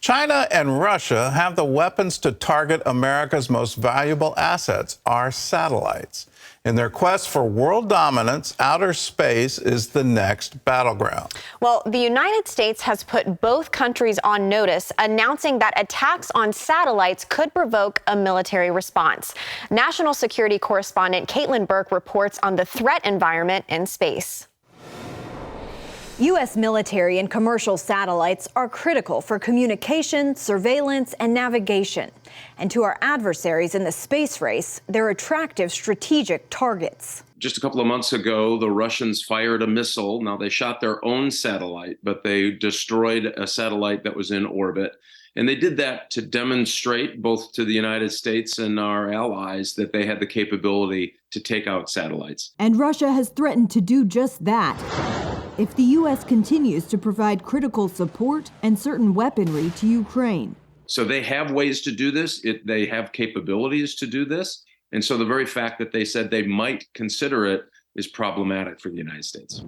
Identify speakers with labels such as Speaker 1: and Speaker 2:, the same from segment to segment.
Speaker 1: China and Russia have the weapons to target America's most valuable assets, our satellites. In their quest for world dominance, outer space is the next battleground.
Speaker 2: Well, the United States has put both countries on notice, announcing that attacks on satellites could provoke a military response. National security correspondent Caitlin Burke reports on the threat environment in space.
Speaker 3: U.S. military and commercial satellites are critical for communication, surveillance, and navigation. And to our adversaries in the space race, they're attractive strategic targets.
Speaker 4: Just a couple of months ago, the Russians fired a missile. Now, they shot their own satellite, but they destroyed a satellite that was in orbit. And they did that to demonstrate both to the United States and our allies that they had the capability to take out satellites.
Speaker 3: And Russia has threatened to do just that if the U.S. continues to provide critical support and certain weaponry to Ukraine.
Speaker 4: So they have ways to do this. They have capabilities to do this. And so the very fact that they said they might consider it is problematic for the United States.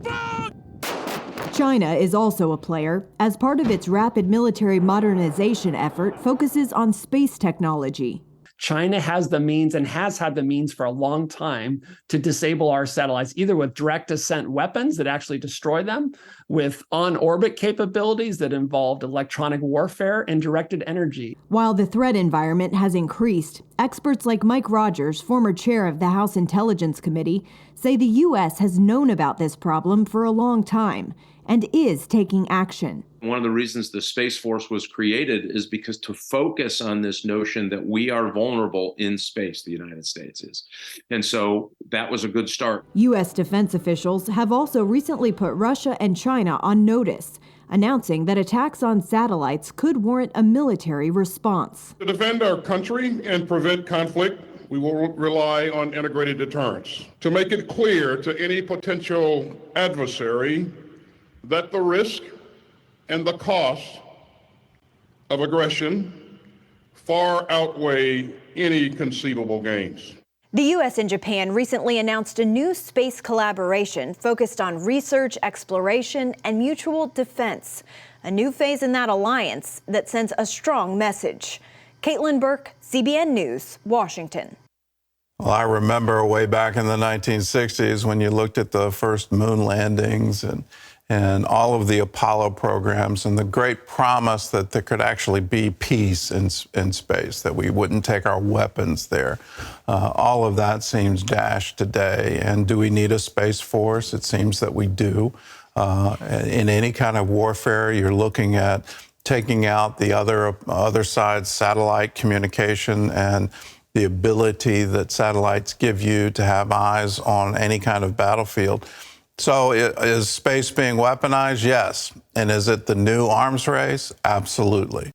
Speaker 3: China is also a player, as part of its rapid military modernization effort focuses on space technology.
Speaker 5: China has the means and has had the means for a long time to disable our satellites, either with direct ascent weapons that actually destroy them, with on-orbit capabilities that involved electronic warfare and directed energy.
Speaker 3: While the threat environment has increased, experts like Mike Rogers, former chair of the House Intelligence Committee, say the U.S. has known about this problem for a long time and is taking action.
Speaker 4: One of the reasons the Space Force was created is because to focus on this notion that we are vulnerable in space, the United States is. And so that was a good start.
Speaker 3: U.S. defense officials have also recently put Russia and China on notice, announcing that attacks on satellites could warrant a military response.
Speaker 6: To defend our country and prevent conflict, we will rely on integrated deterrence. To make it clear to any potential adversary that the risk and the cost of aggression far outweigh any conceivable gains.
Speaker 3: The U.S. and Japan recently announced a new space collaboration focused on research, exploration, and mutual defense. A new phase in that alliance that sends a strong message. Caitlin Burke, CBN News, Washington.
Speaker 1: Well, I remember way back in the 1960s when you looked at the first moon landings and all of the Apollo programs and the great promise that there could actually be peace in space, that we wouldn't take our weapons there. All of that seems dashed today. And do we need a space force? It seems that we do. In any kind of warfare, you're looking at taking out the other side's satellite communication and the ability that satellites give you to have eyes on any kind of battlefield. So is space being weaponized? Yes. And is it the new arms race? Absolutely.